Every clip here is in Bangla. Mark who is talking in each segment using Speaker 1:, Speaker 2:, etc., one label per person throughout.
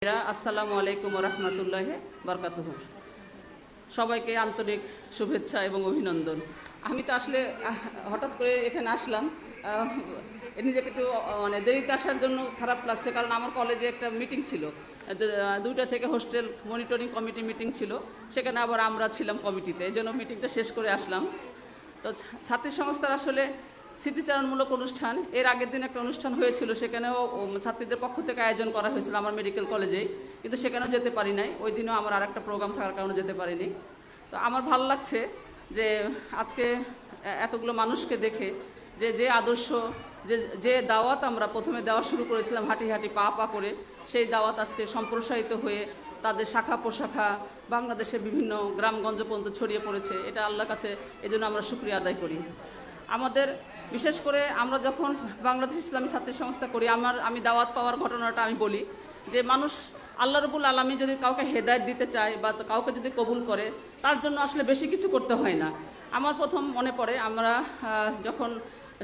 Speaker 1: আসসালামু আলাইকুম রহমতুল্লাহ বরকাতুহু। সবাইকে আন্তরিক শুভেচ্ছা এবং অভিনন্দন। আমি তো আসলে হঠাৎ করে এখানে আসলাম, নিজেকে একটু মানে দেরিতে আসার জন্য খারাপ লাগছে, কারণ আমার কলেজে একটা মিটিং ছিল, 2টা থেকে হোস্টেল মনিটরিং কমিটি মিটিং ছিল, সেখানে আবার আমরা ছিলাম কমিটিতে, এই জন্য মিটিংটা শেষ করে আসলাম। তো ছাত্রী সংস্থার আসলে স্মৃতিচারণমূলক অনুষ্ঠান, এর আগের দিন একটা অনুষ্ঠান হয়েছিল, সেখানেও ছাত্রীদের পক্ষ থেকে আয়োজন করা হয়েছিল আমার মেডিকেল কলেজেই, কিন্তু সেখানেও যেতে পারি নাই। ওই দিনও আমার আরেকটা প্রোগ্রাম থাকার কারণে যেতে পারিনি। তো আমার ভালো লাগছে যে আজকে এতগুলো মানুষকে দেখে যে আদর্শ, যে দাওয়াত আমরা প্রথমে দেওয়া শুরু করেছিলাম হাঁটি হাঁটি পা পা করে, সেই দাওয়াত আজকে সম্প্রসারিত হয়ে তাদের শাখা প্রশাখা বাংলাদেশের বিভিন্ন গ্রামগঞ্জ পর্যন্ত ছড়িয়ে পড়েছে। এটা আল্লাহর কাছে এজন্য আমরা শুকরিয়া আদায় করি। আমাদের বিশেষ করে আমরা যখন বাংলাদেশ ইসলামী ছাত্রী সংস্থা করি, আমি দাওয়াত পাওয়ার ঘটনাটা আমি বলি যে মানুষ আল্লাহ রাব্বুল আলামিন যদি কাউকে হেদায়েত দিতে চায় বা কাউকে যদি কবুল করে, তার জন্য আসলে বেশি কিছু করতে হয় না। আমার প্রথম মনে পড়ে আমরা যখন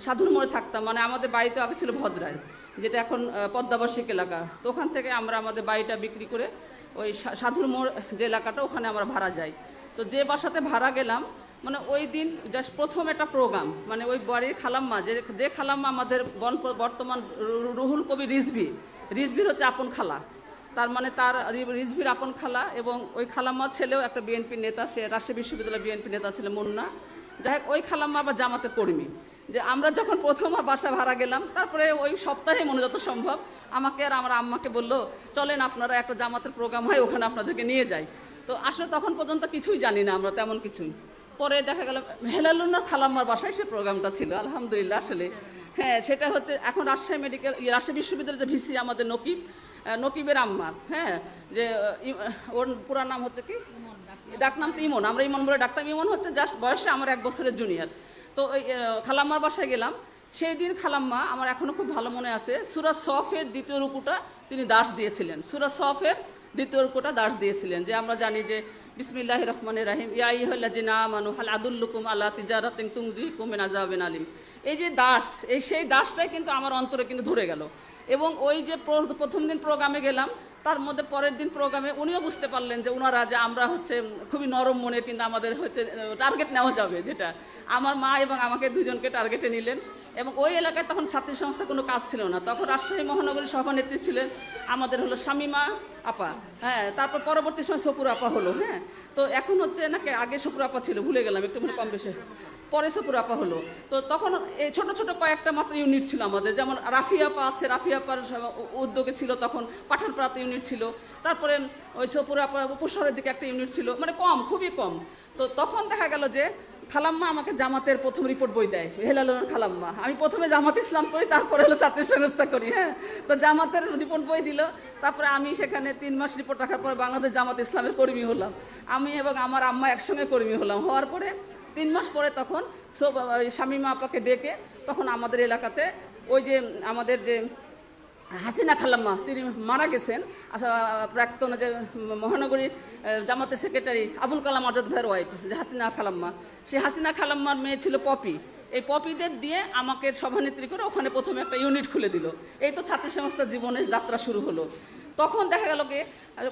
Speaker 1: সাধুর মোড়ে থাকতাম, মানে আমাদের বাড়িতে আগে ছিল ভদ্রায়, যেটা এখন পদ্মাবাসিক এলাকা, তো ওখান থেকে আমরা আমাদের বাড়িটা বিক্রি করে ওই সাধুর মোড় যে এলাকাটা, ওখানে আমরা ভাড়া যাই। তো যে বাসাতে ভাড়া গেলাম, মানে ওই দিন জাস্ট প্রথম একটা প্রোগ্রাম, মানে ওই বাড়ির খালাম্মা, যে খালাম্মা আমাদের বর্তমান রুহুল কবি রিজভির হচ্ছে আপন খালা, তার মানে তার রিজভির আপন খালা, এবং ওই খালাম্মা ছেলেও একটা বিএনপি নেতা, সে রাজশাহী বিশ্ববিদ্যালয়ের বিএনপি নেতা ছিল মুন্না। যাই হোক, ওই খালাম্মা আবার জামাতের কর্মী। যে আমরা যখন প্রথম বাসা ভাড়া গেলাম, তারপরে ওই সপ্তাহে মনে যত সম্ভব আমাকে আর আমার আম্মাকে বললো, চলেন আপনারা একটা জামাতের প্রোগ্রাম হয়, ওখানে আপনাদেরকে নিয়ে যাই। তো আসলে তখন পর্যন্ত কিছুই জানি না আমরা, তেমন কিছুই। পরে দেখা গেল হেলালুন্নার খালাম্মার বাসায় সে প্রোগ্রামটা ছিল, আলহামদুলিল্লাহ। আসলে হ্যাঁ, সেটা হচ্ছে এখন রাজশাহী বিশ্ববিদ্যালয়ের যে ভিসি আমাদের নকিবের আম্মা, হ্যাঁ, যে ওর পুরা নাম হচ্ছে কি, ডাকনাম তো ইমন, আমরা ইমন বলে ডাকতাম। ইমন হচ্ছে জাস্ট বয়সে আমার 1 বছরের জুনিয়র। তো ওই খালাম্মার বাসায় গেলাম, সেই দিন খালাম্মা আমার এখনো খুব ভালো মনে আছে, সূরা সফের 2য় রুকুটা তিনি দাস দিয়েছিলেন, সূরা সফের 2য় রুকুটা দাস দিয়েছিলেন। যে আমরা জানি যে বিসমিল্লাহির রহমানির রহিম, ইয়া আইয়ুহাল্লাযিনা আমানু হাল আদুল্লুকুম আলা তিজারাতিন তুনজিকুম মিন আযাবিন আলিম। এই যে দাস, সেই দাসটাই কিন্তু আমার অন্তরে কিন্তু ধরে গেল। এবং ওই যে প্রথম দিন প্রোগ্রামে গেলাম, তার মধ্যে পরের দিন প্রোগ্রামে উনিও বুঝতে পারলেন যে ওনারা যে আমরা হচ্ছে খুবই নরম মনে, কিন্তু আমাদের হচ্ছে টার্গেট নেওয়া যাবে, যেটা আমার মা এবং আমাকে দুজনকে টার্গেটে নিলেন। এবং ওই এলাকায় তখন ছাত্রী সংস্থা কোনো কাজ ছিল না, তখন রাজশাহী মহানগরীর সভানেত্রী ছিলেন আমাদের হলো শামিমা আপা, হ্যাঁ, তারপর পরবর্তী সময় সপুর আপা হলো, হ্যাঁ। তো এখন হচ্ছে নাকি আগে সপুর আপা ছিল, ভুলে গেলাম একটু, মানে কম বেশি পরে সপুর আপা হলো। তো তখন এই ছোট ছোট কয়েকটা মাত্র ইউনিট ছিল আমাদের, যেমন রাফি আপা আছে, রাফি আপার উদ্যোগে ছিল তখন পাঠানপাড়াতে ইউনিট ছিল, তারপরে ওই সপুর আপা উপশহরের দিকে একটা ইউনিট ছিল, মানে কম, খুবই কম। তো তখন দেখা গেল যে খালাম্মা আমাকে জামাতের প্রথম রিপোর্ট বই দেয়, হেলালুনের খালাম্মা। আমি প্রথমে জামাত ইসলাম করি, তারপরে হলো ছাত্রী সংস্থা করি, হ্যাঁ। তো জামাতের রিপোর্ট বই দিল, তারপরে আমি সেখানে 3 মাস রিপোর্ট রাখার পর বাংলাদেশ জামাত ইসলামের কর্মী হলাম। আমি এবং আমার আম্মা একসঙ্গে কর্মী হলাম। হওয়ার পরে 3 মাস পরে তখন শামিমা আপাকে ডেকে, তখন আমাদের এলাকাতে ওই যে আমাদের যে হাসিনা খালাম্মা, তিনি মারা গেছেন, প্রাক্তন যে মহানগরী জামাতের সেক্রেটারি আবুল কালাম আজাদ ভাইয়ের ওয়াইফ, যে হাসিনা খালাম্মা, সেই হাসিনা খালাম্মার মেয়ে ছিল পপি। এই পপিদের দিয়ে আমাকে সভানেত্রী করে ওখানে প্রথমে একটা ইউনিট খুলে দিল। এই তো ছাত্রী সংস্থার জীবনের যাত্রা শুরু হলো। তখন দেখা গেল কি,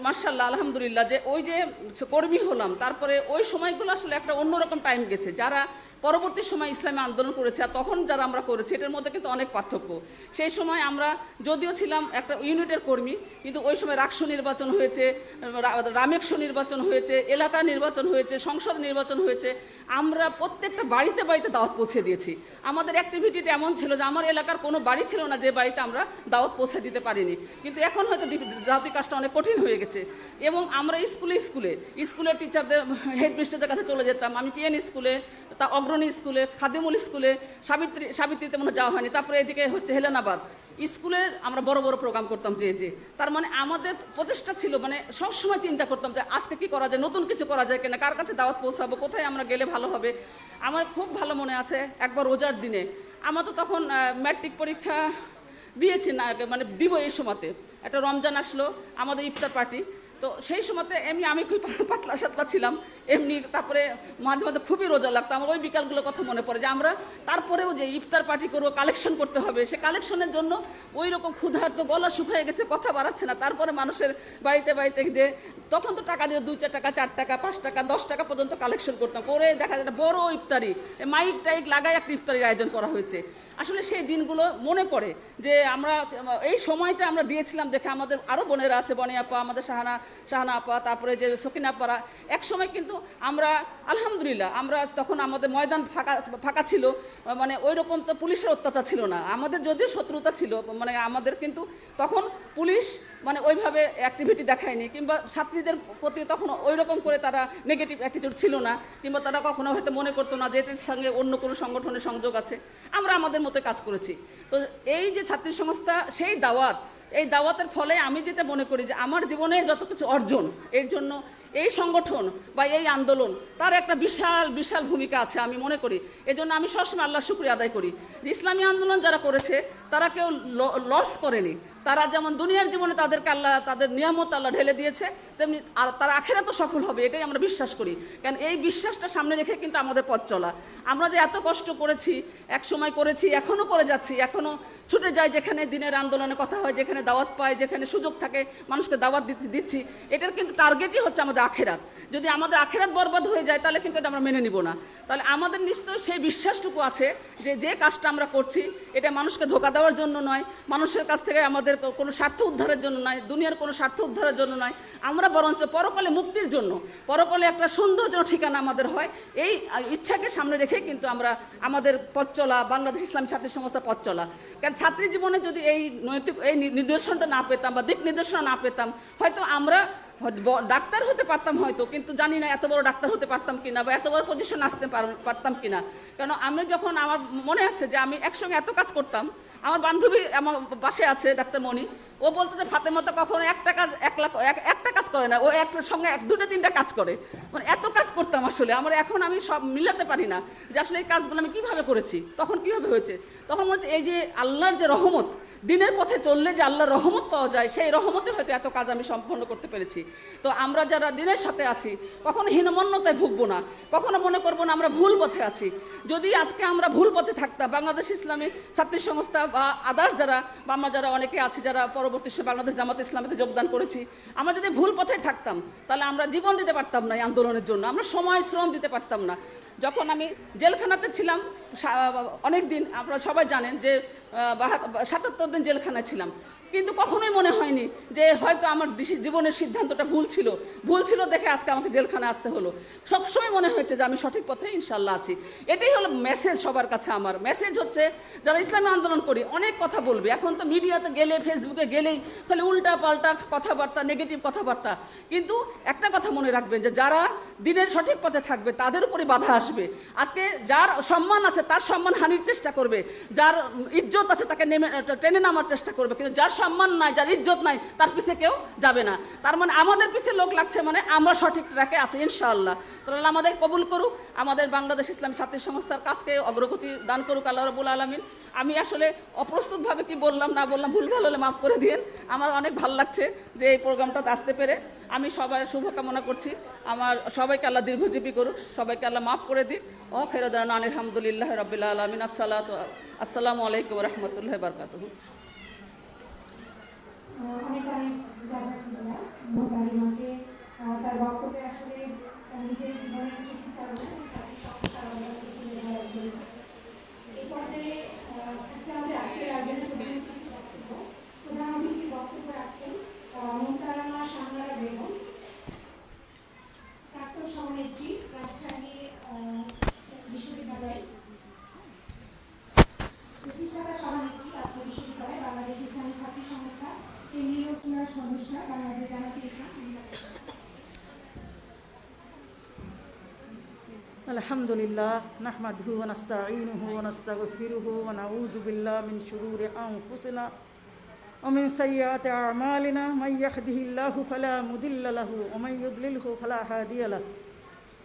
Speaker 1: মাশাআল্লাহ আলহামদুলিল্লাহ, যে ওই যে কর্মী হলাম, তারপরে ওই সময়গুলো আসলে একটা অন্যরকম টাইম গেছে। যারা পরবর্তী সময় ইসলামী আন্দোলন করেছে আর তখন যারা আমরা করেছি, এটার মধ্যে কিন্তু অনেক পার্থক্য। সেই সময় আমরা যদিও ছিলাম একটা ইউনিটের কর্মী, কিন্তু ওই সময় রাকসু নির্বাচন হয়েছে, রামেকসু নির্বাচন হয়েছে, এলাকা নির্বাচন হয়েছে, সংসদ নির্বাচন হয়েছে। আমরা প্রত্যেকটা বাড়িতে বাড়িতে দাওয়াত পৌঁছে দিয়েছি। আমাদের অ্যাক্টিভিটিটা এমন ছিল যে আমার এলাকার কোনো বাড়ি ছিল না যে বাড়িতে আমরা দাওয়াত পৌঁছে দিতে পারিনি। কিন্তু এখন হয়তো দাওয়াতি কাজটা অনেক কঠিন হয়ে গেছে। এবং আমরা স্কুলের টিচারদের, হেডমিস্টারদের কাছে চলে যেতাম। আমি পিএন স্কুলে, তা অগ্রণী স্কুলে, খাদিমুল স্কুলে, সাবিত্রীতে মনে যাওয়া হয়নি, তারপরে এদিকে হচ্ছে হেলেনাবাদ স্কুলে আমরা বড় বড় প্রোগ্রাম করতাম। যে তার মানে আমাদের প্রচেষ্টা ছিল, মানে সবসময় চিন্তা করতাম যে আজকে কি করা যায়, নতুন কিছু করা যায় কিনা, কার কাছে দাওয়াত পৌঁছাবো, কোথায় আমরা গেলে ভালো হবে। আমার খুব ভালো মনে আছে, একবার রোজার দিনে, আমার তো তখন ম্যাট্রিক পরীক্ষা দিয়েছি না, মানে দিব এই সময়তে, একটা রমজান আসলো, আমাদের ইফতার পার্টি। তো সেই সময়তে এমনি আমি খুব পাতলা সাতলা ছিলাম এমনি, তারপরে মাঝে মাঝে খুবই রোজা লাগতো। আমার ওই বিকালগুলোর কথা মনে পড়ে যে আমরা তারপরেও যে ইফতার পার্টি করবো, কালেকশন করতে হবে, সে কালেকশনের জন্য ওই রকম ক্ষুধার্ত, গলা শুকিয়ে গেছে, কথা বাড়াচ্ছে না, তারপরে মানুষের বাড়িতে বাড়িতে যে তখন তো টাকা দিয়ে 2-4 টাকা, 4 টাকা, 5 টাকা, 10 টাকা পর্যন্ত কালেকশন করতাম, করে দেখা যায় বড় ইফতারি, মাইক টাইক লাগাই একটা ইফতারির আয়োজন করা হয়েছে। আসলে সেই দিনগুলো মনে পড়ে যে আমরা এই সময়টা আমরা দিয়েছিলাম দেখে। আমাদের আরও বোনেরা আছে, বনি আপা, আমাদের শাহানা আপা, তারপরে যে সকিনা আপারা, এক সময় কিন্তু আমরা আলহামদুলিল্লাহ আমরা তখন আমাদের ময়দান ফাঁকা ছিল, মানে ওই রকম তো পুলিশের অত্যাচার ছিল না, আমাদের যদিও শত্রুতা ছিল, মানে আমাদের কিন্তু তখন পুলিশ মানে ওইভাবে অ্যাক্টিভিটি দেখায়নি, কিংবা ছাত্রীদের প্রতি তখন ওই রকম করে তারা নেগেটিভ অ্যাটিটিউড ছিল না, কিংবা তারা কখনো হয়তো মনে করতো না যে এটার সঙ্গে অন্য কোনো সংগঠনের সংযোগ আছে। আমরা আমাদের মতো কাজ করেছি। তো এই যে ছাত্রী সংস্থা, সেই দাওয়াত, এই দাওয়াতের ফলে আমি যেটা মনে করি যে আমার জীবনের যত কিছু অর্জন, এর জন্য এই সংগঠন বা এই আন্দোলন তার একটা বিশাল বিশাল ভূমিকা আছে আমি মনে করি। এজন্য আমি সবসময় আল্লাহর শুকরিয়া আদায় করি যে ইসলামী আন্দোলন যারা করেছে তারা কেউ লস করেনি। তারা যেমন দুনিয়ার জীবনে তাদেরকে আল্লাহ তাদের নিয়ামত আল্লাহ ঢেলে দিয়েছে, তেমনি তারা আখেরাতেও সফল হবে, এটাই আমরা বিশ্বাস করি। কারণ এই বিশ্বাসটা সামনে রেখে কিন্তু আমাদের পথ চলা। আমরা যে এত কষ্ট করেছি, এক সময় করেছি, এখনও করে যাচ্ছি, এখনও ছুটে যাই যেখানে দিনের আন্দোলনে কথা হয়, যেখানে দাওয়াত পায়, যেখানে সুযোগ থাকে মানুষকে দাওয়াত দিচ্ছি। এটার কিন্তু টার্গেটই হচ্ছে আমাদের আখেরাত। যদি আমাদের আখেরাত বরবাদ হয়ে যায় তাহলে কিন্তু এটা আমরা মেনে নিব না। তাহলে আমাদের নিশ্চয়ই সেই বিশ্বাসটুকু আছে যে যে কাজটা আমরা করছি এটা মানুষকে ধোঁকা দেওয়ার জন্য নয়, মানুষের কাছ থেকে আমাদের কোনো স্বার্থ উদ্ধারের জন্য নয়, দুনিয়ার কোনো স্বার্থ উদ্ধারের জন্য নয়, আমরা বরঞ্চ পরকালে মুক্তির জন্য, পরকালে একটা সুন্দর যেন ঠিকানা আমাদের হয়, এই ইচ্ছাকে সামনে রেখে কিন্তু আমরা আমাদের পথ চলা, বাংলাদেশ ইসলামী ছাত্রী সংস্থা পথ চলা। কারণ ছাত্রী জীবনে যদি এই নৈতিক এই নির্দেশনটা না পেতাম বা দিক নির্দেশনা না পেতাম, হয়তো আমরা ডাক্তার হতে পারতাম হয়তো, কিন্তু জানি না এত বড় ডাক্তার হতে পারতাম কিনা বা এত বড় পজিশন আসতে পারতাম কিনা। কেন আমি যখন আমার মনে আছে যে আমি একসঙ্গে এত কাজ করতাম, আমার বান্ধবী আমার পাশে আছে ডাক্তার মণি, ও বলতো যে ফাতেমা তো কখনো একটা কাজ করে না, ও একটার সঙ্গে 2-3টা কাজ করে, মানে এত কাজ করতাম। আসলে এখন আমি সব মিলাতে পারি না যে আসলে এই কাজগুলো আমি কিভাবে করেছি, তখন কিভাবে হয়েছে। তখন মনে হচ্ছে এই যে আল্লাহর যে রহমত, দিনের পথে চললে যে আল্লাহর রহমত পাওয়া যায়, সেই রহমতে হয়তো এত কাজ আমি সম্পন্ন করতে পেরেছি। তো আমরা যারা দিনের সাথে আছি কখনো হীনমন্যতায় ভুগবো না, কখনো মনে করবো না আমরা ভুল পথে আছি। যদি আজকে আমরা ভুল পথে থাকতাম, বাংলাদেশ ইসলামী ছাত্রী সংস্থা বা আদার্স যারা বা আমরা যারা অনেকে আছি যারা পরবর্তী বাংলাদেশ জামাত ইসলামীতে যোগদান করেছি, আমরা যদি ভুল পথে থাকতাম তাহলে আমরা জীবন দিতে পারতাম না এই আন্দোলনের জন্য, আমরা সময় শ্রম দিতে পারতাম না। যখন আমি জেলখানাতে ছিলাম অনেক দিন, আপনারা সবাই জানেন যে 77 দিন জেলখানায় ছিলাম, কিন্তু কখনোই মনে হয়নি যে হয়তো আমার জীবনের সিদ্ধান্তটা ভুল ছিল দেখে আজকে আমাকে জেলখানায় আসতে হলো। সবসময় মনে হয়েছে যে আমি সঠিক পথে ইনশাল্লাহ আছি। এটাই হলো মেসেজ সবার কাছে। আমার মেসেজ হচ্ছে যারা ইসলামী আন্দোলন করি অনেক কথা বলবে, এখন তো মিডিয়াতে গেলে, ফেসবুকে গেলেই খালি উল্টা পাল্টা কথাবার্তা, নেগেটিভ কথাবার্তা, কিন্তু একটা কথা মনে রাখবেন যে যারা দিনের সঠিক পথে থাকবে তাদের উপরে বাধা আসবে। আজকে যার সম্মান আছে তার সম্মান হানির চেষ্টা করবে, যার ইজ্জত আছে তাকে টেনে নামার চেষ্টা করবে, কিন্তু যার সম্মান নাই, যার ইজ্জত নাই, তার পিছে কেউ যাবে না। তার মানে আমাদের পিছে লোক লাগছে, মানে আমরা সঠিক ট্র্যাকে আছি ইনশাআল্লাহ। তাহলে আমাদের কবুল করুক, আমাদের বাংলাদেশ ইসলামী ছাত্রী সংস্থার কাজকে অগ্রগতি দান করুক আল্লাহ রাব্বুল আলামিন। আমি আসলে অপ্রস্তুতভাবে কি বললাম না বললাম, ভুল ভালো হলে মাফ করে দিন। আমার অনেক ভালো লাগছে যে এই প্রোগ্রামটাতে আসতে পেরে। আমি সবার শুভকামনা করছি, আমার সবাইকে আল্লাহ দীর্ঘজীবী করুক, সবাইকে আল্লাহ মাফ করে দিক। ও খেরদান আলহামদুলিল্লাহ রাব্বিল আলামিন। আসসালামু আলাইকুম ওয়া রাহমাতুল্লাহি ওয়া বারাকাতুহু।
Speaker 2: অনেক অনেক ধন্যবাদ মোতালিমাকে তার বক্তব্যে। আসলে নিজের জীবনে কিছু এই পর্যায়ে আমাদের আজকের আয়োজনের প্রধান অতিথির বক্তব্য রাখছেন মোহতারামা শাহনারা বেগম, প্রাক্তন সভানেত্রী, রাজশাহী বিশ্ববিদ্যালয় প্রতিষ্ঠাতা সভানেত্রী, রাজশাহী বিশ্ববিদ্যালয়, বাংলাদেশ ইসলামী ছাত্রী সংস্থা, কেন্দ্রীয় সদস্য, বাংলাদেশ জামাতে ইসলাম।
Speaker 3: আলহামদুলিল্লাহ নাহমাদুহু ওয়া নাস্তাঈনুহু ওয়া নাস্তাগফিরুহু ওয়া নাউযু বিল্লাহি মিন শুরুরি আনফুসিনা ওয়া মিন সাইয়্যাতি আ'মালিনা মান ইয়াহদিহিল্লাহু ফালা মুদিল্লা লাহু ওয়া মান ইউদ্লিলহু ফালা হাদিয়া লাহু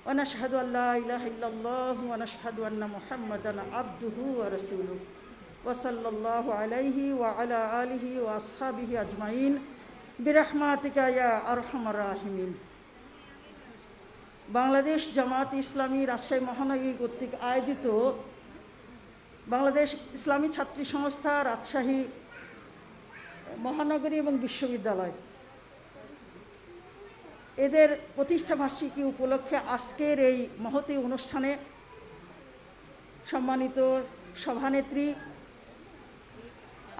Speaker 3: ওয়া নাশহাদু আল লা ইলাহা ইল্লাল্লাহু ওয়া নাশহাদু আন্না মুহাম্মাদান আবদুহু ওয়া রাসূলুহু ওয়া সাল্লাল্লাহু আলাইহি ওয়া আলা আলিহি ওয়া আসহাবিহি আজমাইন। বিরহমাতিকা ইয়া আরহামার রাহিমিন। বাংলাদেশ জামাত ইসলামী রাজশাহী মহানগরী কর্তৃক আয়োজিত বাংলাদেশ ইসলামী ছাত্রী সংস্থা রাজশাহী মহানগরী এবং বিশ্ববিদ্যালয় এদের প্রতিষ্ঠাবার্ষিকী উপলক্ষে আজকের এই মহতী অনুষ্ঠানে সম্মানিত সভানেত্রী,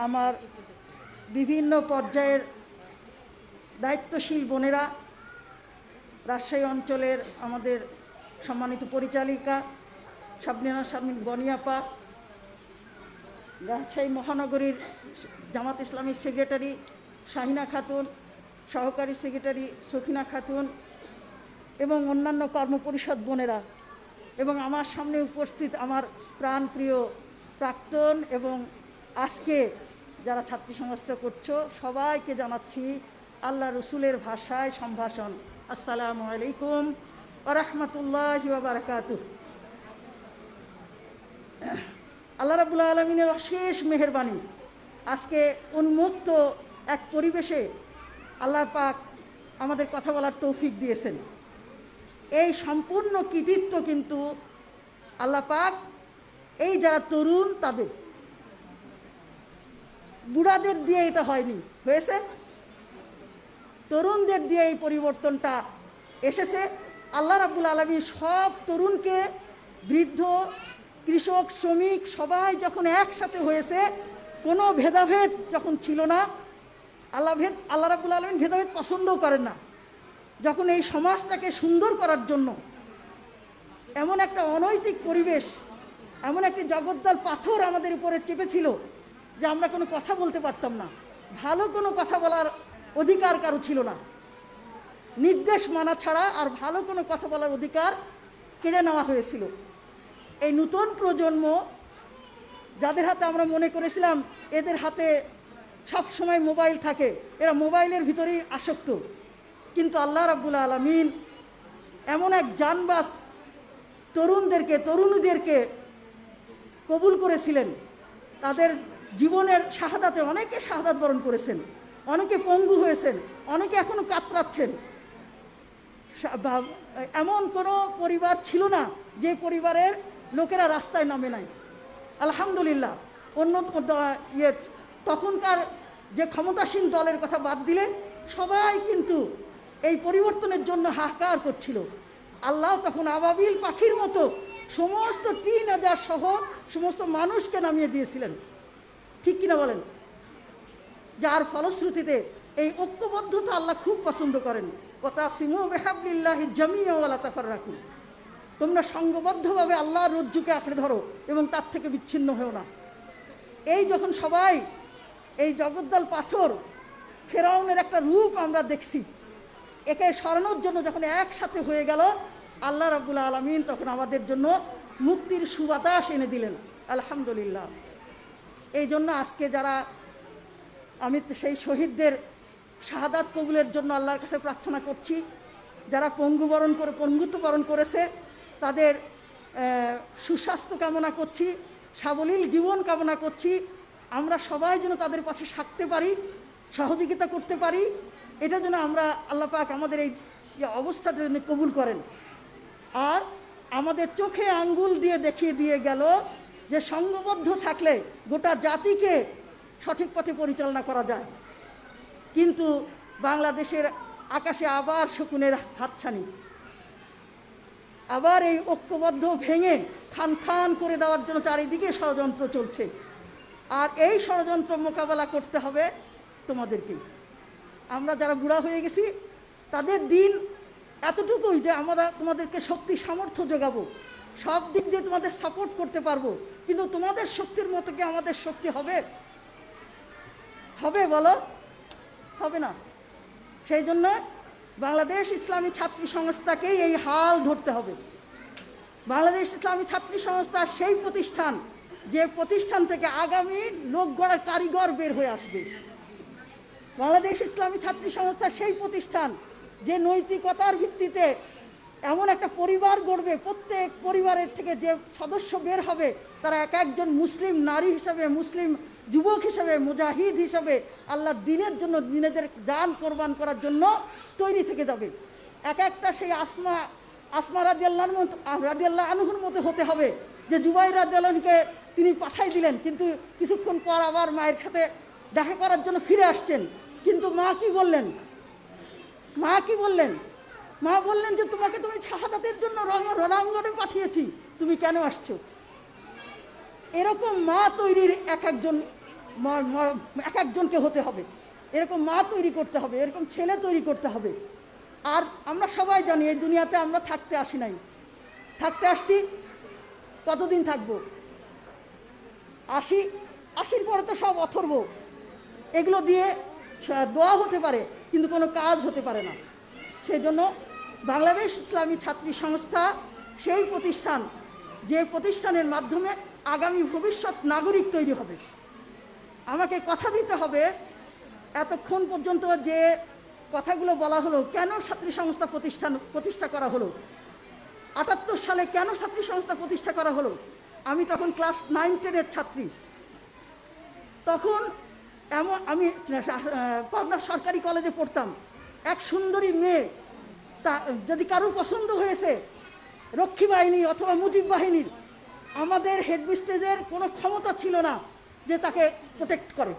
Speaker 3: আমার বিভিন্ন পর্যায়ের দায়িত্বশীল বোনেরা, রাজশাহী অঞ্চলের আমাদের সম্মানিত পরিচালিকা শাবনীনা শারমিন বনিয়াপা, রাজশাহী মহানগরীর জামাত ইসলামীর সেক্রেটারি শাহিনা খাতুন, সহকারী সেক্রেটারি সখিনা খাতুন এবং অন্যান্য কর্মপরিষদ বোনেরা, এবং আমার সামনে উপস্থিত আমার প্রাণপ্রিয় প্রাক্তন এবং আজকে যারা ছাত্রী সংস্থা করছো সবাইকে জানাচ্ছি আল্লাহ রসুলের ভাষায় সম্ভাষণ, আসসালামু আলাইকুম ওয়া রাহমাতুল্লাহি ওয়া বারাকাতুহু। আল্লাহ রাব্বুল আলামিনের অশেষ মেহেরবানি, আজকে উন্মুক্ত এক পরিবেশে আল্লাহ পাক আমাদের কথা বলার তৌফিক দিয়েছেন। এই সম্পূর্ণ কৃতিত্ব কিন্তু আল্লাহ পাক এই যারা তরুণ তাদের, বুড়াদের দিয়ে এটা হয়নি, হয়েছে তরুণদের দিয়ে এই পরিবর্তনটা এসেছে। আল্লাহ রাব্বুল আলামিন সব তরুণকে, বৃদ্ধ, কৃষক, শ্রমিক সবাই যখন একসাথে হয়েছে, কোনো ভেদাভেদ যখন ছিল না, আল্লাহ রাব্বুল আলামিন ভেদাভেদ পছন্দও করেন না। যখন এই সমাজটাকে সুন্দর করার জন্য এমন একটা অনৈতিক পরিবেশ, এমন একটি জগদ্দল পাথর আমাদের উপরে চেপেছিল যে আমরা কোনো কথা বলতে পারতাম না, ভালো কোনো কথা বলার অধিকার কারো ছিল না, নির্দেশ মানা ছাড়া আর ভালো কোনো কথা বলার অধিকার কেড়ে নেওয়া হয়েছিল। এই নতুন প্রজন্ম যাদের হাতে আমরা মনে করেছিলাম এদের হাতে সব সময় মোবাইল থাকে, এরা মোবাইলের ভিতরেই আসক্ত, কিন্তু আল্লাহ রাব্বুল আলামিন এমন এক জানবাজ তরুণীদেরকে কবুল করেছিলেন। তাদের জীবনের শাহাদাতে অনেকে শাহাদাত বরণ করেছেন, অনেকে পঙ্গু হয়েছেন, অনেকে এখনো কাতরাচ্ছেন। এমন কোনো পরিবার ছিল না যে পরিবারের লোকেরা রাস্তায় নামে নাই। আলহামদুলিল্লাহ, তখনকার যে ক্ষমতাসীন দলের কথা বাদ দিলে সবাই কিন্তু এই পরিবর্তনের জন্য হাহাকার করছিল। আল্লাহ তখন আবাবিল পাখির মতো সমস্ত ৩,০০০ সহ সমস্ত মানুষকে নামিয়ে দিয়েছিলেন, ঠিক কিনা বলেন? যার ফলশ্রুতিতে এই ঐক্যবদ্ধতা আল্লাহ খুব পছন্দ করেন। ওয়াতাসিমু বিহাবলিল্লাহি জামিআন ওয়া লা তাফাররাকু, তোমরা সংঘবদ্ধভাবে আল্লাহর রজ্জুকে আঁকড়ে ধরো এবং তার থেকে বিচ্ছিন্ন হও না। এই যখন সবাই এই জগদ্দল পাথর ফেরাউনের একটা রূপ আমরা দেখছি, একে সরানোর জন্য যখন একসাথে হয়ে গেল, আল্লাহ রাব্বুল আলামিন তখন আমাদের জন্য মুক্তির সুবাতাস এনে দিলেন। আলহামদুলিল্লাহ। এই জন্য আজকে যারা, আমি সেই শহীদদের শাহাদাত কবুলের জন্য আল্লাহর কাছে প্রার্থনা করছি। যারা পঙ্গুত্ব বরণ করেছে তাদের সুস্বাস্থ্য কামনা করছি, সাবলীল জীবন কামনা করছি। আমরা সবাই যেন তাদের পাশে থাকতে পারি, সহযোগিতা করতে পারি, এটা যেন আমরা আল্লাহ পাক আমাদের এই অবস্থাটা যেন কবুল করেন। আর আমাদের চোখে আঙ্গুল দিয়ে দেখিয়ে দিয়ে গেল যে সংঘবদ্ধ থাকলে গোটা জাতিকে সঠিক পথে পরিচালনা করা যায়। কিন্তু বাংলাদেশের আকাশে আবার শকুনের হাতছানি, আবার এই ঐক্যবদ্ধ ভেঙে খান খান করে দেওয়ার জন্য চারিদিকে ষড়যন্ত্র চলছে। আর এই ষড়যন্ত্র মোকাবেলা করতে হবে তোমাদেরকেই। আমরা যারা বুড়া হয়ে গেছি তাদের দিন এতটুকুই যে আমরা তোমাদেরকে শক্তি সামর্থ্য যোগাবো, সব দিক দিয়ে তোমাদের সাপোর্ট করতে পারবো, কিন্তু তোমাদের শক্তির মতো কি আমাদের শক্তি হবে? হবে বলো? হবে না। সেই জন্য বাংলাদেশ ইসলামী ছাত্রী সংস্থাকেই এই হাল ধরতে হবে। বাংলাদেশ ইসলামী ছাত্রী সংস্থা সেই প্রতিষ্ঠান যে প্রতিষ্ঠান থেকে আগামী লোক গড়ার কারিগর বের হয়ে আসবে। বাংলাদেশ ইসলামী ছাত্রী সংস্থা সেই প্রতিষ্ঠান যে নৈতিকতার ভিত্তিতে এমন একটা পরিবার গড়বে, প্রত্যেক পরিবারের থেকে যে সদস্য বের হবে তারা এক একজন মুসলিম নারী হিসাবে, মুসলিম যুবক হিসেবে, মুজাহিদ হিসেবে আল্লাহ দিনের জন্য নিজেদের জান কোরবান করার জন্য তৈরি থেকে যাবে। এক একটা সেই আসমা রাদিয়াল্লাহু আনহুর মধ্যে হতে হবে, যে জুবাইর রাদিয়াল্লাহু আনহুকে তিনি পাঠাই দিলেন, কিন্তু কিছুক্ষণ পর আবার মায়ের সাথে দেখা করার জন্য ফিরে আসছেন। কিন্তু মা কি বললেন? মা বললেন যে তোমাকে তুমি শাহাদাতের জন্য রণাঙ্গনে পাঠিয়েছি, তুমি কেন আসছো? এরকম মা তৈরির এক একজনকে হতে হবে, এরকম মা তৈরি করতে হবে, এরকম ছেলে তৈরি করতে হবে। আর আমরা সবাই জানি এই দুনিয়াতে আমরা থাকতে আসি নাই, থাকতে আসছি। কতদিন থাকবো? 80 পরে তো সব অথর্ব, এগুলো দিয়ে দোয়া হতে পারে কিন্তু কোনো কাজ হতে পারে না। সেই জন্য বাংলাদেশ ইসলামী ছাত্রী সংস্থা সেই প্রতিষ্ঠান, যে প্রতিষ্ঠানের মাধ্যমে আগামী ভবিষ্যৎ নাগরিক তৈরি হবে। আমাকে কথা দিতে হবে, এতক্ষণ পর্যন্ত যে কথাগুলো বলা হলো, কেন ছাত্রী সংস্থা প্রতিষ্ঠা করা হলো, 78 সালে কেন ছাত্রী সংস্থা প্রতিষ্ঠা করা হলো। আমি তখন ক্লাস 9-10-এর ছাত্রী। তখন আমি পাবনা সরকারি কলেজে পড়তাম। এক সুন্দরী মেয়ে, তা যদি কারোর পছন্দ হয়েছে রক্ষী বাহিনী অথবা মুজিব বাহিনীর, আমাদের হেডমিস্ট্রেসের কোনো ক্ষমতা ছিল না যে তাকে প্রোটেক্ট করে।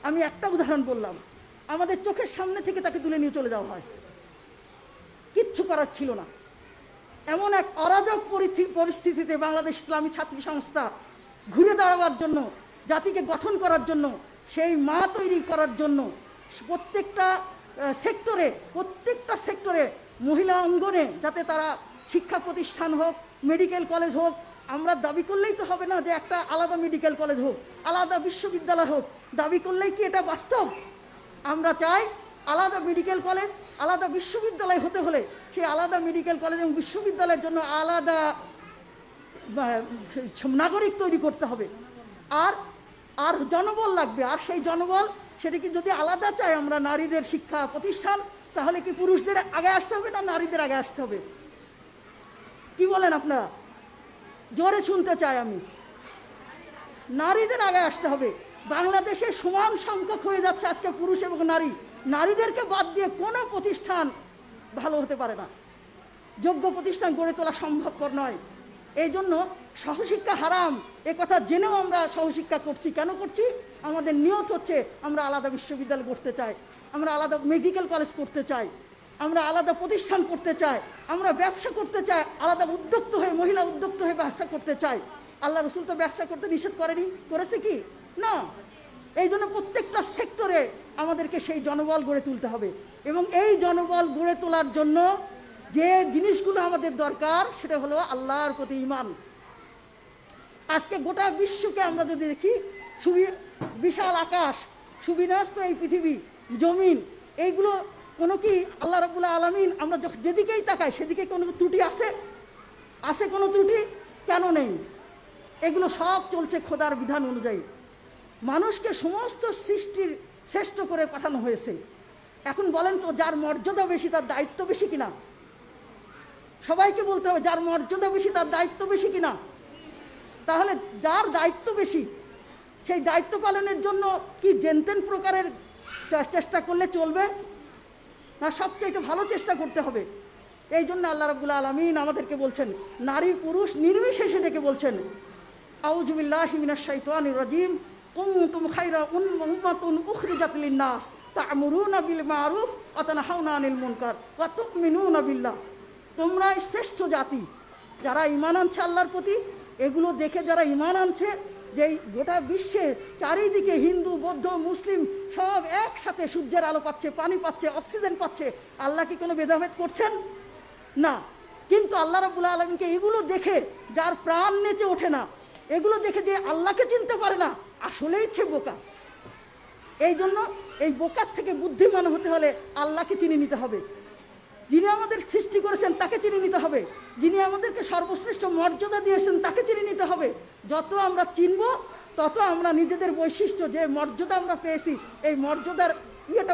Speaker 3: আমি একটা উদাহরণ বললাম, আমাদের চোখের সামনে থেকে তাকে তুলে নিয়ে চলে যাওয়া হয়, কিচ্ছু করার ছিল না। এমন এক অরাজক পরিস্থিতিতে বাংলাদেশ ইসলামী ছাত্রী সংস্থা ঘুরে দাঁড়াবার জন্য, জাতিকে গঠন করার জন্য, সেই মা তৈরি করার জন্য প্রত্যেকটা সেক্টরে মহিলা অঙ্গনে যাতে তারা শিক্ষা প্রতিষ্ঠান হোক, মেডিকেল কলেজ হোক। আমরা দাবি করলেই তো হবে না যে একটা আলাদা মেডিকেল কলেজ হোক, আলাদা বিশ্ববিদ্যালয় হোক। দাবি করলেই কি এটা বাস্তব? আমরা চাই আলাদা মেডিকেল কলেজ, আলাদা বিশ্ববিদ্যালয় হতে হলে সেই আলাদা মেডিকেল কলেজ এবং বিশ্ববিদ্যালয়ের জন্য আলাদা নাগরিক তৈরি করতে হবে। আর জনবল লাগবে। আর সেই জনবল, সেটা কি যদি আলাদা চাই আমরা নারীদের শিক্ষা প্রতিষ্ঠান, তাহলে কি পুরুষদের আগে আসতে হবে না নারীদের আগে আসতে হবে? কি বলেন আপনারা? জোরে শুনতে চাই আমি। নারীদের আগে আসতে হবে। বাংলাদেশে সমান সংখ্যক হয়ে যাচ্ছে আজকে পুরুষ এবং নারী। নারীদেরকে বাদ দিয়ে কোনো প্রতিষ্ঠান ভালো হতে পারে না, যোগ্য প্রতিষ্ঠান গড়ে তোলা সম্ভবপর নয়। এই জন্য সহশিক্ষা হারাম এ কথা জেনেও আমরা সহশিক্ষা করছি। কেন করছি? আমাদের নিয়ত হচ্ছে আমরা আলাদা বিশ্ববিদ্যালয় করতে চাই, আমরা আলাদা মেডিকেল কলেজ করতে চাই, আমরা আলাদা প্রতিষ্ঠান করতে চাই, আমরা ব্যবসা করতে চাই, আলাদা উদ্যোক্তা হয়ে, মহিলা উদ্যোক্তা হয়ে ব্যবসা করতে চাই। আল্লাহ রসুল তো ব্যবসা করতে নিষেধ করেনি, করেছে কি না? এই জন্য প্রত্যেকটা সেক্টরে আমাদেরকে সেই জনবল গড়ে তুলতে হবে। এবং এই জনবল গড়ে তোলার জন্য যে জিনিসগুলো আমাদের দরকার সেটা হলো আল্লাহর প্রতি ঈমান। আজকে গোটা বিশ্বকে আমরা যদি দেখি, বিশাল আকাশ, সুবিন্যস্ত এই পৃথিবী, জমিন, এইগুলো কোনো কি আল্লাহ রাব্বুল আলামিন, আমরা যেদিকেই তাকাই সেদিকে কোনো ত্রুটি আছে কোনো ত্রুটি? কেন নেই? এগুলো সব চলছে খোদার বিধান অনুযায়ী। মানুষকে সমস্ত সৃষ্টির শ্রেষ্ঠ করে পাঠানো হয়েছে। এখন বলেন তো, যার মর্যাদা বেশি তার দায়িত্ব বেশি কিনা? সবাইকে বলতে হবে যার মর্যাদা বেশি তার দায়িত্ব বেশি কিনা। তাহলে যার দায়িত্ব বেশি, সেই দায়িত্ব পালনের জন্য কি জেনতেন প্রকারের চেষ্টা করলে চলবে না? সবচাইতে ভালো চেষ্টা করতে হবে। এই জন্য আল্লাহ রাব্বুল আলামিন আমাদেরকে বলছেন, নারী পুরুষ নির্বিশেষে ডেকে বলছেন, আউযু বিল্লাহি মিনাশ শাইতানির রাজিম, কুনতুম খায়রা উম্মাতুন উখরিজাত লিন-নাস তা'মুরুনা বিল মা'রুফ ওয়া তানহাউনা আনিল মুনকার ওয়া তু'মিনুনা বিল্লাহ। তোমরা শ্রেষ্ঠ জাতি, যারা ঈমান আনছে আল্লাহর প্রতি। এগুলো দেখে যারা ঈমান আনছে, যে গোটা বিশ্বে চারিদিকে হিন্দু, বৌদ্ধ, মুসলিম সব একসাথে সূর্যের আলো পাচ্ছে, পানি পাচ্ছে, অক্সিজেন পাচ্ছে, আল্লাহ কি কোনো ভেদাভেদ করছেন? না। কিন্তু আল্লাহ রাব্বুল আলামিনকে এগুলো দেখে যার প্রাণ নেচে ওঠে না, এগুলো দেখে যে আল্লাহকে চিনতে পারে না, আসলেই সে বোকা। এই জন্য এই বোকার থেকে বুদ্ধিমান হতে হলে আল্লাহকে চিনে নিতে হবে। যিনি আমাদের সৃষ্টি করেছেন তাকে চিনে নিতে হবে। যিনি আমাদেরকে সর্বশ্রেষ্ঠ মর্যাদা দিয়েছেন তাকে চিনে নিতে হবে। যত আমরা চিনব তত আমরা নিজেদের বৈশিষ্ট্য, যে মর্যাদা আমরা পেয়েছি, এই মর্যাদার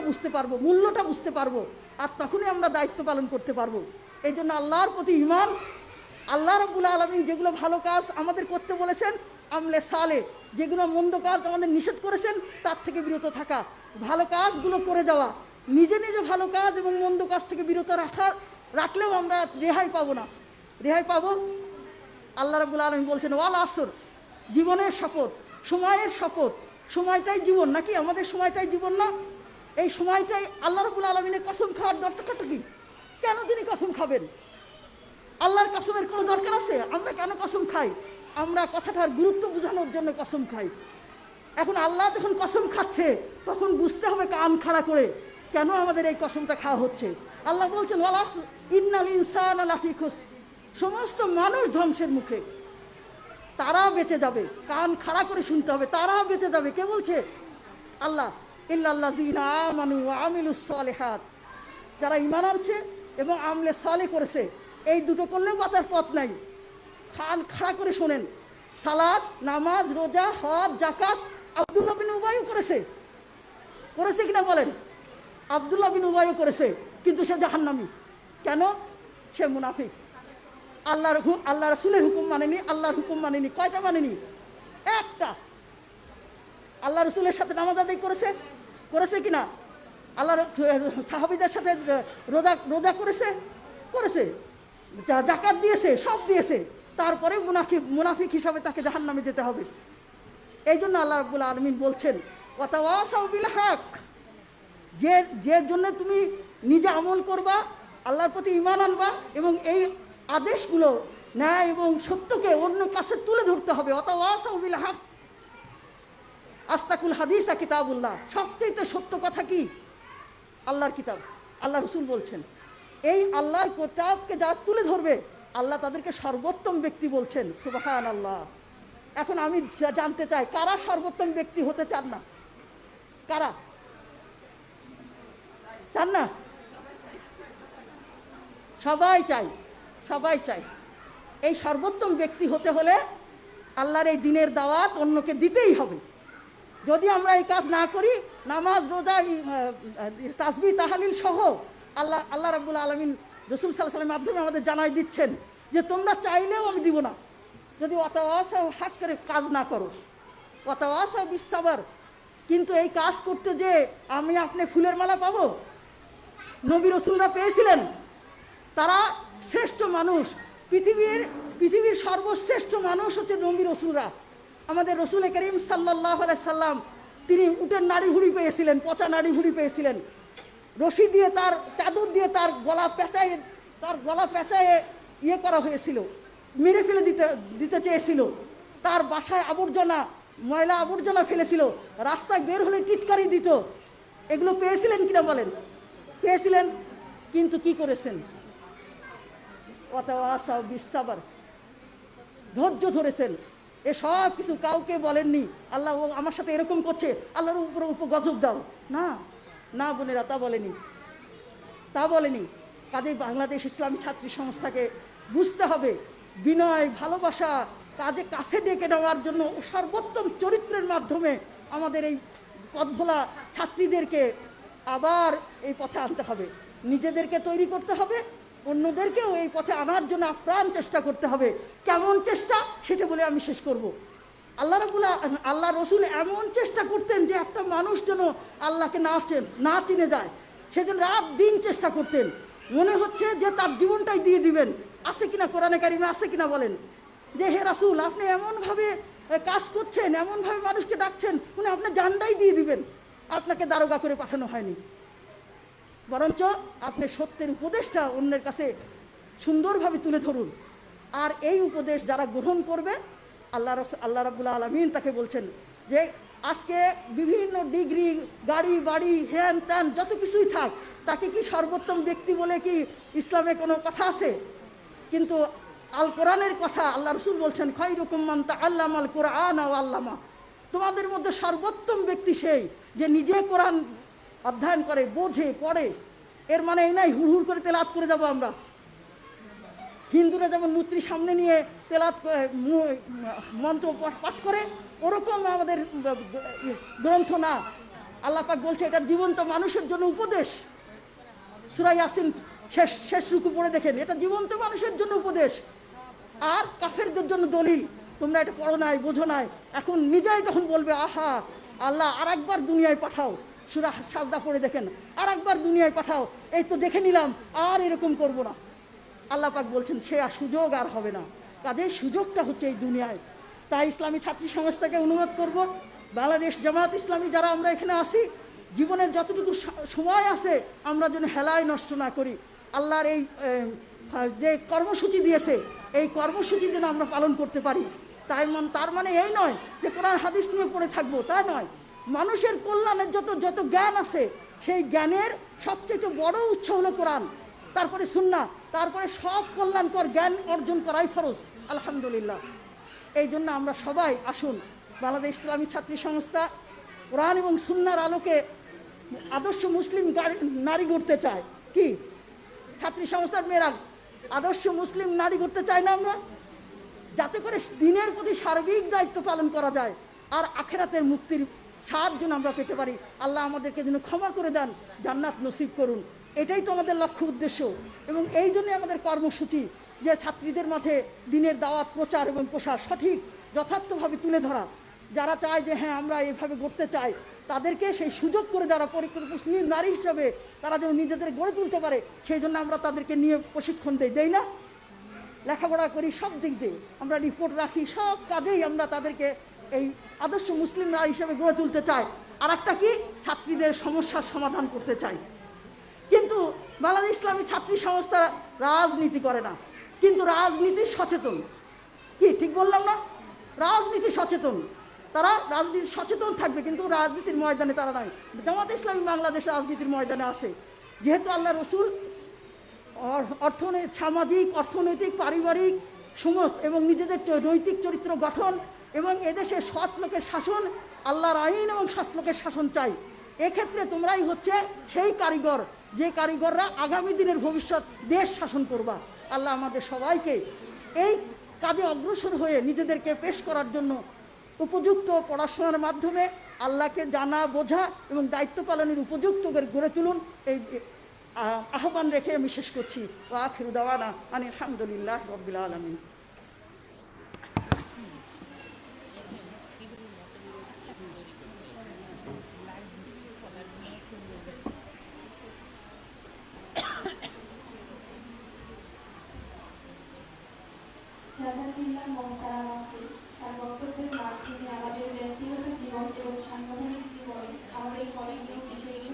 Speaker 3: বুঝতে পারবো, মূল্যটা বুঝতে পারবো। আর তখনই আমরা দায়িত্ব পালন করতে পারবো। এই জন্য আল্লাহর প্রতি ঈমান, আল্লাহ রাব্বুল আলামিন যেগুলো ভালো কাজ আমাদের করতে বলেছেন, আমলে সালে, যেগুলো মন্দ কাজ আমাদের নিষেধ করেছেন তার থেকে বিরত থাকা, ভালো কাজগুলো করে যাওয়া। নিজে নিজে ভালো কাজ এবং মন্দ কাজ থেকে বিরত রাখলেও আমরা রেহাই পাবো না। রেহাই পাবো? আল্লাহ রাব্বুল আলামিন বলছেন ওয়াল আসর, জীবনের শপথ, সময়ের শপথ। সময়টাই জীবন নাকি? আমাদের সময়টাই জীবন না? এই সময়টাই আল্লাহ রাব্বুল আলামিনের কসম খাওয়ার দরকারটা কি? কেন তিনি কসম খাবেন? আল্লাহর কসমের কোনো দরকার আছে? আমরা কেন কসম খাই? আমরা কথাটার গুরুত্ব বোঝানোর জন্য কসম খাই। এখন আল্লাহ যখন কসম খাচ্ছে তখন বুঝতে হবে কান খাড়া করে কেন আমাদের এই কসমটা খাওয়া হচ্ছে। আল্লাহ বলছেন ওয়াল আসর ইন্নাল ইনসানা লাফি খুসর, সমস্ত মানুষ ধ্বংসের মুখে, তারা বেঁচে যাবে। কান খাড়া করে শুনতে হবে, তারা বেঁচে যাবে। কে বলছে? আল্লাহ। ইল্লাল্লাযীনা আমানু ওয়া আমিলুস সালিহাত, যারা ঈমান আনছে এবং আমলে সালেহ করেছে, এই দুটো করলেও বাঁচার পথ নাই। কান খাড়া করে শোনেন। সালাত, নামাজ, রোজা, হজ, যাকাত আব্দুল্লাহ বিন উবাইও করেছে। করেছে কিনা বলেন? আব্দুল্লাহ বিন উবাইও করেছে, কিন্তু সে জাহান্নামী। কেন? সে মুনাফিক। আল্লাহ রাসূলের হুকুম মানেনি, আল্লাহর হুকুম মানেনি। কয়টা মানেনি? একটা। আল্লাহ রাসূলের সাথে নামাজ আদায় করেছে, করেছে কিনা? আল্লাহর সাহাবীদের সাথে রোজা করেছে, যাকাত দিয়েছে, সব দিয়েছে। তারপরে মুনাফিক হিসাবে তাকে জাহান্নামে যেতে হবে। এই জন্য আল্লাহ রাব্বুল আলামিন বলছেন ওয়াতাওয়াসাউ বিল হক, যে জন্য তুমি নিজে আমল করবা, আল্লাহর প্রতি ঈমান আনবা এবং এই আদেশগুলো ন্যায় এবং সত্যকে অন্য কাছে তুলে ধরতে হবে। ওয়াতাওয়াসাউ বিল হক। আস্তাকুল হাদিসা কিতাবুল্লাহ, সবচেয়ে সত্য কথা কি? আল্লাহর কিতাব। আল্লাহ রাসূল বলছেন এই আল্লাহর কিতাবকে যারা তুলে ধরবে আল্লাহ তাদেরকে সর্বোত্তম ব্যক্তি বলছেন। সুবহানাল্লাহ। এখন আমি জানতে চাই কারা সর্বোত্তম ব্যক্তি হতে চান না? কারা চান না? সবাই চাই, সবাই চাই। এই সর্বোত্তম ব্যক্তি হতে হলে আল্লাহর এই দ্বীনের দাওয়াত অন্যকে দিতেই হবে। যদি আমরা এই কাজ না করি, নামাজ, রোজা, তাসবিহ, তাহলিল সহ আল্লাহ রাব্বুল আলামিন রাসূল সাল্লাল্লাহু আলাইহি ওয়াসাল্লামের মাধ্যমে আমাদের জানাই দিচ্ছেন যে তোমরা চাইলেও আমি দিব না যদি ওয়াতাওয়াসাউ হক করে কাজ না করো। ওয়াতাওয়াসাউ বিস সাবর। কিন্তু এই কাজ করতে যে আমি আপনি ফুলের মালা পাবো? নবী রাসূলরা পেয়েছিলেন। তারা শ্রেষ্ঠ মানুষ, পৃথিবীর সর্বশ্রেষ্ঠ মানুষ হচ্ছে নবী রাসূলরা। আমাদের রাসূল করিম সাল্লাল্লাহু আলাইহি সাল্লাম তিনি উটের নাড়ি ভুঁড়ি পেয়েছিলেন, পচা নাড়ি ভুঁড়ি পেয়েছিলেন। রশি দিয়ে তার চাদর দিয়ে তার গলা পেঁচায়ে ইয়ে করা হয়েছিল, মেরে ফেলে দিতে চেয়েছিল। তার বাসায় ময়লা আবর্জনা ফেলেছিল, রাস্তায় বের হলে টিটকারি দিত। এগুলো পেয়েছিলেন কিনা বলেন? পেয়েছিলেন। কিন্তু কি করেছেন? ওয়াতাওয়াসাউ বিস সাবর, ধৈর্য ধরেছেন। এ সব কিছু কাউকে বলেননি আল্লাহ ও আমার সাথে এরকম করছে, আল্লাহর উপর গজব দাও। না না বোনেরা, তা বলেনি। কাজেই বাংলাদেশ ইসলামী ছাত্রী সংস্থাকে বুঝতে হবে বিনয়, ভালোবাসা, কাছে ডেকে নেওয়ার জন্য সর্বোত্তম চরিত্রের মাধ্যমে আমাদের এই পথভোলা ছাত্রীদেরকে আবার এই পথে আনতে হবে। নিজেদেরকে তৈরি করতে হবে, অন্যদেরকেও এই পথে আনার জন্য আপ্রাণ চেষ্টা করতে হবে। কেমন চেষ্টা সেটা বলে আমি শেষ করব। আল্লাহ রসুল এমন চেষ্টা করতেন যে একটা মানুষ যেন আল্লাহকে না চিনে যায়, সেদিন রাত দিন চেষ্টা করতেন। মনে হচ্ছে যে তার জীবনটাই দিয়ে দিবেন। আছে কিনা কোরআনে কারিমে? আছে কিনা বলেন? যে হে রাসূল, আপনি এমনভাবে কাজ করছেন, এমনভাবে মানুষকে ডাকছেন, উনি আপনার জানটাই দিয়ে দিবেন। আপনাকে দারোগা করে পাঠানো হয়নি, বরঞ্চ আপনি সত্যের উপদেশটা অন্যের কাছে সুন্দরভাবে তুলে ধরুন। আর এই উপদেশ যারা গ্রহণ করবে, আল্লাহ রাব্বুল আলামিন তাকে বলছেন যে আজকে বিভিন্ন ডিগ্রি, গাড়ি বাড়ি, হ্যান ত্যান যত কিছুই থাক, তাকে কি সর্বোত্তম ব্যক্তি বলে কি ইসলামে কোনো কথা আছে? কিন্তু আল কোরআনের কথা আল্লাহ রাসূল বলছেন খায়রুকুম মান তাআল্লামাল কুরআন ওয়া আল্লামা। তোমাদের মধ্যে সর্বোত্তম ব্যক্তি সেই যে নিজে কোরআন অধ্যয়ন করে, বোঝে, পড়ে। এর মানে এই নাই হুড় করে তেলাওয়াত করে যাব আমরা। হিন্দুরা যেমন মূর্তি সামনে নিয়ে মন্ত্র পাঠ করে, ওরকম আমাদের গ্রন্থ না। আল্লাহ পাক বলছে এটা জীবন্ত মানুষের জন্য উপদেশ। সূরা ইয়াসিন শেষ রুকু পড়ে দেখেন, এটা জীবন্ত মানুষের জন্য উপদেশ আর কাফেরদের জন্য দলিল। তোমরা এটা পড়ো নাই, বোঝো নাই, এখন নিজেই যখন বলবে আহা আল্লাহ আর একবার দুনিয়ায় পাঠাও, সূরা সাজদা পড়ে দেখেন, আর একবার দুনিয়ায় পাঠাও, এই তো দেখে নিলাম, আর এরকম করব না। আল্লাহ পাক বলছেন সে আর সুযোগ আর হবে না। কাজেই সুযোগটা হচ্ছে এই দুনিয়ায়। তাই ইসলামী ছাত্রী সংস্থাকে অনুরোধ করব, বাংলাদেশ জামাত ইসলামী যারা আমরা এখানে আসি, জীবনের যতটুকু সময় আছে আমরা যেন হেলায় নষ্ট না করি। আল্লাহর এই যে কর্মসূচি দিয়েছে, এই কর্মসূচি যেন আমরা পালন করতে পারি। তার মানে এই নয় যে কোরআন হাদিস নিয়ে পড়ে থাকবো, তা নয়। মানুষের কল্যাণের যত জ্ঞান আছে, সেই জ্ঞানের সবচেয়ে বড় উৎস হলো কোরআন, তারপরে সুন্নাহ, তারপরে সব কল্যাণকর জ্ঞান অর্জন করাই ফরজ। আলহামদুলিল্লাহ। এই জন্য আমরা সবাই আসুন, বাংলাদেশ ইসলামী ছাত্রী সংস্থা কোরআন এবং সুন্নাহর আলোকে আদর্শ মুসলিম নারী গড়তে চায়। কি ছাত্রী সংস্থার মেয়েরা আদর্শ মুসলিম নারী গড়তে চায় না আমরা? যাতে করে দিনের প্রতি সার্বিক দায়িত্ব পালন করা যায় আর আখেরাতের মুক্তির সাহায্য আমরা পেতে পারি। আল্লাহ আমাদেরকে যেন ক্ষমা করে দেন, জান্নাত নসিব করুন। এটাই তো আমাদের লক্ষ্য উদ্দেশ্য, এবং এই জন্যই আমাদের কর্মসূচি যে ছাত্রীদের মাঝে দিনের দাওয়াত, প্রচার এবং প্রসার সঠিক যথার্থভাবে তুলে ধরা। যারা চায় যে হ্যাঁ আমরা এইভাবে গড়তে চাই, তাদেরকে সেই সুযোগ করে দেওয়া, পরিপূর্ণ মুসলিম নারী হিসাবে তারা যেন নিজেদের গড়ে তুলতে পারে, সেই জন্য আমরা তাদেরকে নিয়ে প্রশিক্ষণ দেই না? লেখাপড়া করি, সব দিক দিয়ে আমরা রিপোর্ট রাখি, সব কাজেই আমরা তাদেরকে এই আদর্শ মুসলিম নারী হিসেবে গড়ে তুলতে চাই। আর একটা কি, ছাত্রীদের সমস্যার সমাধান করতে চাই। কিন্তু বাংলাদেশ ইসলামী ছাত্রী সংস্থা রাজনীতি করে না, কিন্তু রাজনীতি সচেতন। কি ঠিক বললাম না? রাজনীতি সচেতন, তারা রাজনীতি সচেতন থাকবে, কিন্তু রাজনীতির ময়দানে তারা নাই। জামাত ইসলামী বাংলাদেশ রাজনীতির ময়দানে আছে, যেহেতু আল্লাহ রসুল সামাজিক, অর্থনৈতিক, পারিবারিক সমস্ত এবং নিজেদের নৈতিক চরিত্র গঠন এবং এদেশে সৎ লোকের শাসন, আল্লাহর আইন এবং সৎ লোকের শাসন চাই। এক্ষেত্রে তোমরাই হচ্ছে সেই কারিগর, যে কারিগররা আগামী দিনের ভবিষ্যৎ দেশ শাসন করবা। আল্লাহ আমাদের সবাইকে এই কাজে অগ্রসর হয়ে নিজেদেরকে পেশ করার জন্য উপযুক্ত পড়াশোনার মাধ্যমে আল্লাহকে জানা, বোঝা এবং দায়িত্ব পালনের উপযুক্ত গড়ে তুলুন। এই আহ্বান রেখে আমি শেষ করছি। ওয়া আখিরু দাওয়ানা আনিল হামদুলিল্লাহি রাব্বিল আলামিন।
Speaker 2: জাযাকাল্লাহু মোহতারামাকে তার বক্তব্যের মাধ্যমে আমাদের ব্যক্তিগত জীবন এবং সাংগঠনিক জীবনে আমাদের কলেজের কিছু